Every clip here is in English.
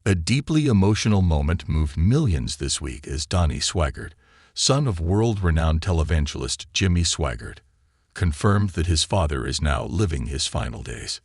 A deeply emotional moment moved millions this week as Donnie Swaggart, son of world-renowned televangelist Jimmy Swaggart, confirmed that his father is now living his final days.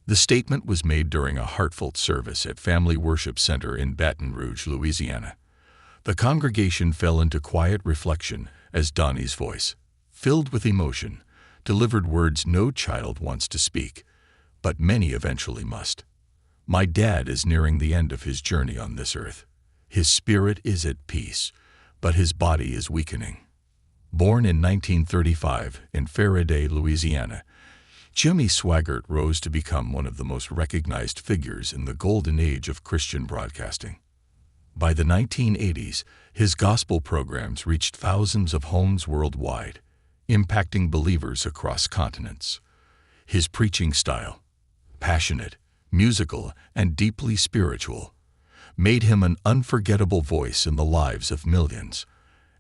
The statement was made during a heartfelt service at Family Worship Center in Baton Rouge, Louisiana. The congregation fell into quiet reflection as Donnie's voice, filled with emotion, delivered words no child wants to speak, but many eventually must. "My dad is nearing the end of his journey on this earth. His spirit is at peace, but his body is weakening." Born in 1935 in Faraday, Louisiana, Jimmy Swaggart rose to become one of the most recognized figures in the golden age of Christian broadcasting. By the 1980s, his gospel programs reached thousands of homes worldwide, impacting believers across continents. His preaching style, passionate, musical, and deeply spiritual, made him an unforgettable voice in the lives of millions.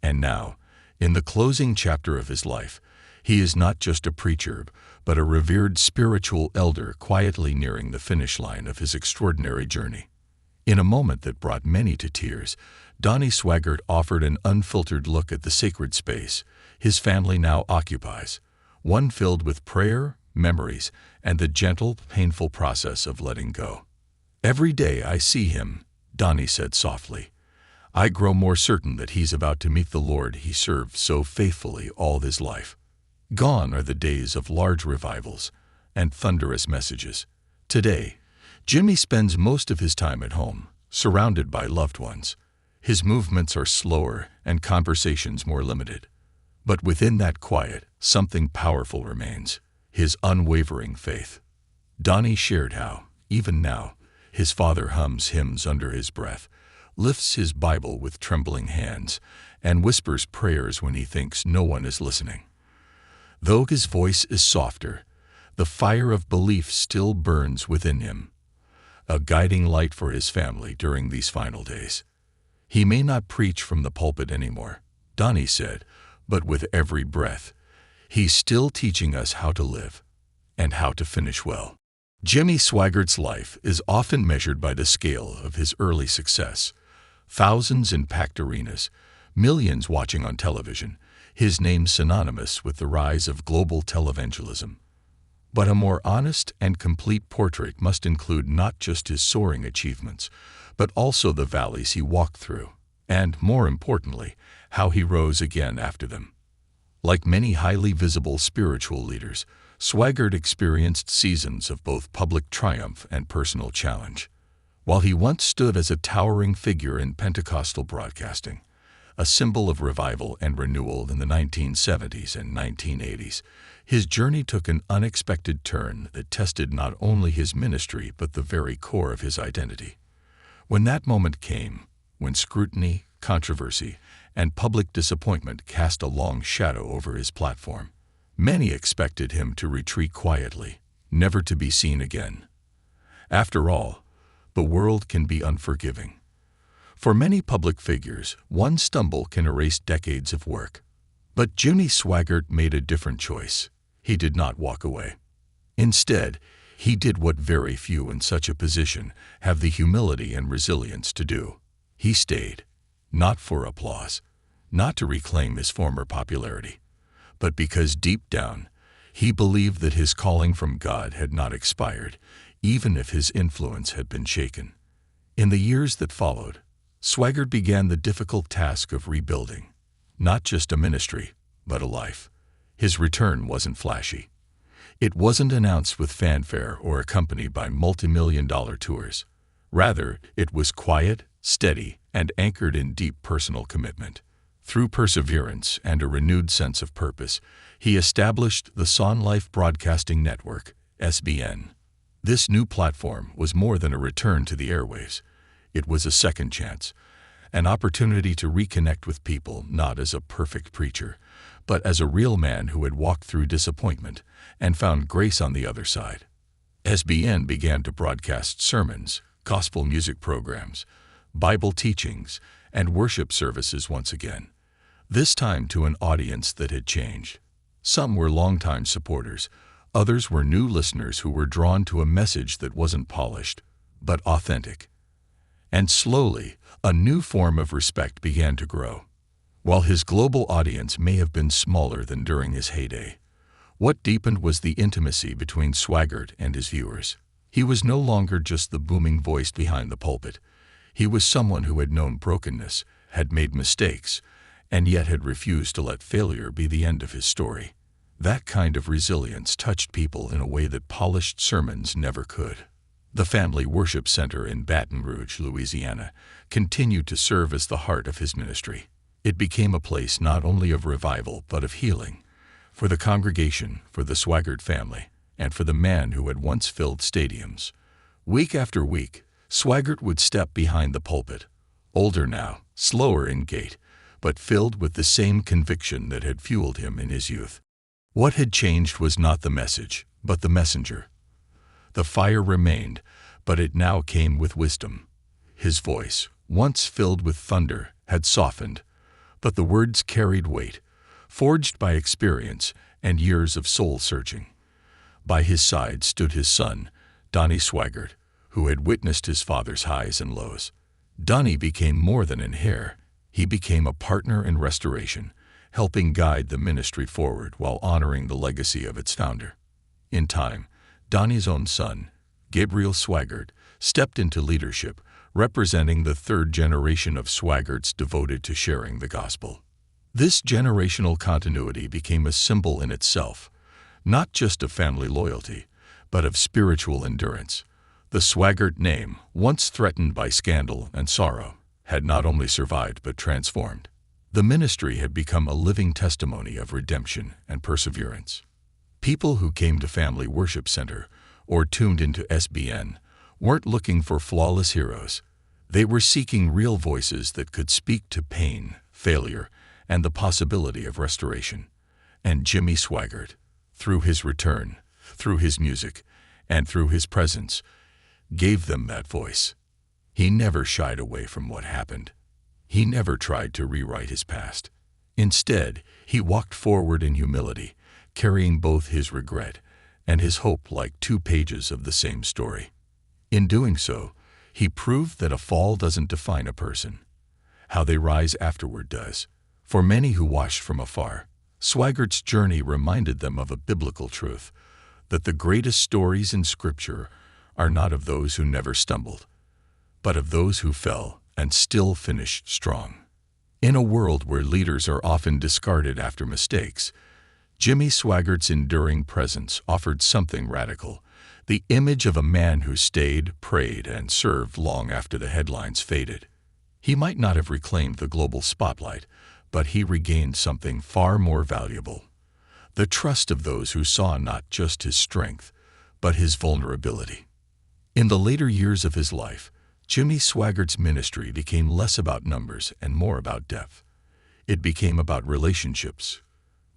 And now, in the closing chapter of his life, he is not just a preacher, but a revered spiritual elder quietly nearing the finish line of his extraordinary journey. In a moment that brought many to tears, Donnie Swaggart offered an unfiltered look at the sacred space his family now occupies, one filled with prayer, memories, and the gentle, painful process of letting go. "Every day I see him," Donnie said softly, "I grow more certain that he's about to meet the Lord he served so faithfully all his life." Gone are the days of large revivals and thunderous messages. Today, Jimmy spends most of his time at home, surrounded by loved ones. His movements are slower and conversations more limited. But within that quiet, something powerful remains: his unwavering faith. Donnie shared how, even now, his father hums hymns under his breath, lifts his Bible with trembling hands, and whispers prayers when he thinks no one is listening. Though his voice is softer, the fire of belief still burns within him, a guiding light for his family during these final days. "He may not preach from the pulpit anymore," Donnie said, "but with every breath, he's still teaching us how to live and how to finish well." Jimmy Swaggart's life is often measured by the scale of his early success. Thousands in packed arenas, millions watching on television, his name synonymous with the rise of global televangelism. But a more honest and complete portrait must include not just his soaring achievements, but also the valleys he walked through, and, more importantly, how he rose again after them. Like many highly visible spiritual leaders, Swaggart experienced seasons of both public triumph and personal challenge. While he once stood as a towering figure in Pentecostal broadcasting, a symbol of revival and renewal in the 1970s and 1980s, his journey took an unexpected turn that tested not only his ministry but the very core of his identity. When that moment came, when scrutiny, controversy, and public disappointment cast a long shadow over his platform, many expected him to retreat quietly, never to be seen again. After all, the world can be unforgiving. For many public figures, one stumble can erase decades of work. But Jimmy Swaggart made a different choice. He did not walk away. Instead, he did what very few in such a position have the humility and resilience to do. He stayed, not for applause, not to reclaim his former popularity, but because deep down, he believed that his calling from God had not expired, even if his influence had been shaken. In the years that followed, Swaggart began the difficult task of rebuilding, not just a ministry, but a life. His return wasn't flashy. It wasn't announced with fanfare or accompanied by multi-million-dollar tours. Rather, it was quiet, steady, and anchored in deep personal commitment. Through perseverance and a renewed sense of purpose, he established the Son Life Broadcasting Network, SBN. This new platform was more than a return to the airwaves. It was a second chance, an opportunity to reconnect with people not as a perfect preacher, but as a real man who had walked through disappointment and found grace on the other side. SBN began to broadcast sermons, gospel music programs, Bible teachings, and worship services once again, this time to an audience that had changed. Some were longtime supporters, others were new listeners who were drawn to a message that wasn't polished, but authentic. And slowly, a new form of respect began to grow. While his global audience may have been smaller than during his heyday, what deepened was the intimacy between Swaggart and his viewers. He was no longer just the booming voice behind the pulpit. He was someone who had known brokenness, had made mistakes, and yet had refused to let failure be the end of his story. That kind of resilience touched people in a way that polished sermons never could. The Family Worship Center in Baton Rouge, Louisiana, continued to serve as the heart of his ministry. It became a place not only of revival but of healing, for the congregation, for the Swaggart family, and for the man who had once filled stadiums. Week after week, Swaggart would step behind the pulpit, older now, slower in gait, but filled with the same conviction that had fueled him in his youth. What had changed was not the message, but the messenger. The fire remained, but it now came with wisdom. His voice, once filled with thunder, had softened, but the words carried weight, forged by experience and years of soul-searching. By his side stood his son, Donnie Swaggart, who had witnessed his father's highs and lows. Donnie became more than an heir. He became a partner in restoration, helping guide the ministry forward while honoring the legacy of its founder. In time, Donnie's own son, Gabriel Swaggart, stepped into leadership, representing the third generation of Swaggarts devoted to sharing the gospel. This generational continuity became a symbol in itself, not just of family loyalty, but of spiritual endurance. The Swaggart name, once threatened by scandal and sorrow, had not only survived but transformed. The ministry had become a living testimony of redemption and perseverance. People who came to Family Worship Center or tuned into SBN weren't looking for flawless heroes. They were seeking real voices that could speak to pain, failure, and the possibility of restoration. And Jimmy Swaggart, through his return, through his music, and through his presence, gave them that voice. He never shied away from what happened. He never tried to rewrite his past. Instead, he walked forward in humility, carrying both his regret and his hope like two pages of the same story. In doing so, he proved that a fall doesn't define a person. How they rise afterward does. For many who watched from afar, Swaggart's journey reminded them of a biblical truth, that the greatest stories in Scripture are not of those who never stumbled, but of those who fell and still finished strong. In a world where leaders are often discarded after mistakes, Jimmy Swaggart's enduring presence offered something radical, the image of a man who stayed, prayed, and served long after the headlines faded. He might not have reclaimed the global spotlight, but he regained something far more valuable: the trust of those who saw not just his strength, but his vulnerability. In the later years of his life, Jimmy Swaggart's ministry became less about numbers and more about depth. It became about relationships,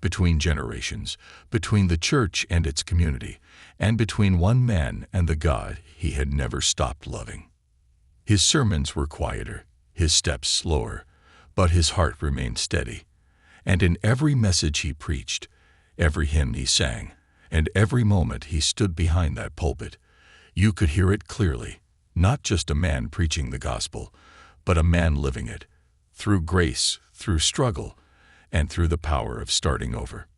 between generations, between the church and its community, and between one man and the God he had never stopped loving. His sermons were quieter, his steps slower, but his heart remained steady. And in every message he preached, every hymn he sang, and every moment he stood behind that pulpit, you could hear it clearly, not just a man preaching the gospel, but a man living it, through grace, through struggle, and through the power of starting over.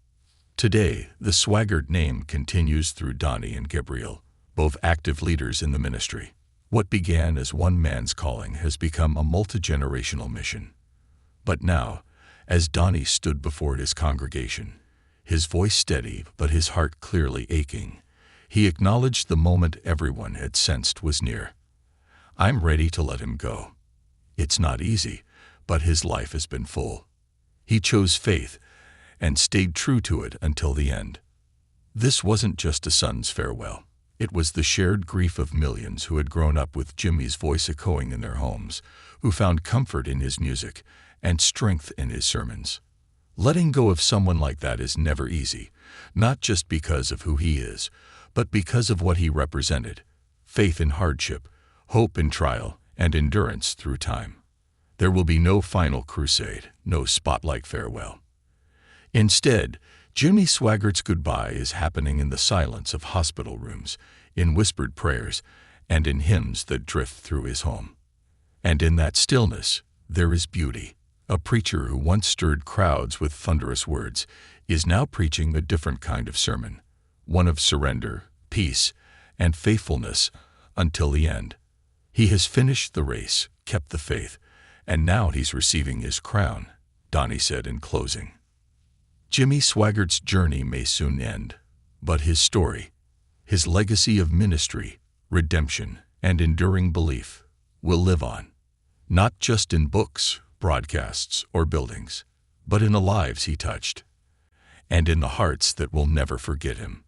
Today, the Swaggart name continues through Donnie and Gabriel, both active leaders in the ministry. What began as one man's calling has become a multi-generational mission. But now, as Donnie stood before his congregation, his voice steady but his heart clearly aching, he acknowledged the moment everyone had sensed was near. I'm ready to let him go. It's not easy, but his life has been full. He chose faith and stayed true to it until the end. This wasn't just a son's farewell. It was the shared grief of millions who had grown up with Jimmy's voice echoing in their homes, who found comfort in his music and strength in his sermons. Letting go of someone like that is never easy, not just because of who he is, but because of what he represented: faith in hardship, hope in trial, and endurance through time. There will be no final crusade, no spotlight farewell. Instead, Jimmy Swaggart's goodbye is happening in the silence of hospital rooms, in whispered prayers, and in hymns that drift through his home. And in that stillness, there is beauty. A preacher who once stirred crowds with thunderous words is now preaching a different kind of sermon, one of surrender, peace, and faithfulness until the end. He has finished the race, kept the faith, and now he's receiving his crown, Donnie said in closing. Jimmy Swaggart's journey may soon end, but his story, his legacy of ministry, redemption, and enduring belief will live on, not just in books, broadcasts, or buildings, but in the lives he touched, and in the hearts that will never forget him.